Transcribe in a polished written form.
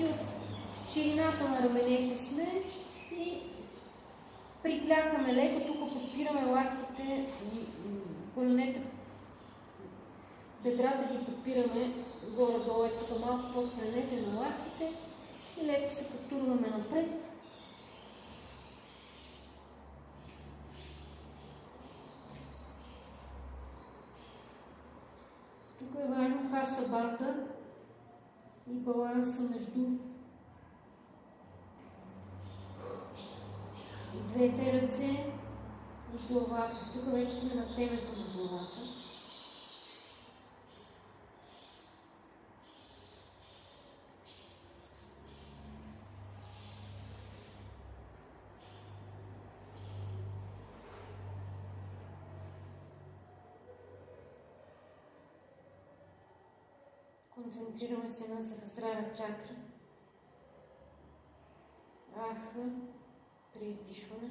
зависи от ширината на раменете сме и приклякаме леко, тук подпираме лактите, коленете, бедрата ги подпираме горе-долу, тук малко по-хранете на лактите и леко се потурваме напред. Тук е важно хастабата и баланса между двете ръце и главата. Тук вече сме на темето на главата. Концентрираме се на Сахасрара чакра. Аха, при издишване.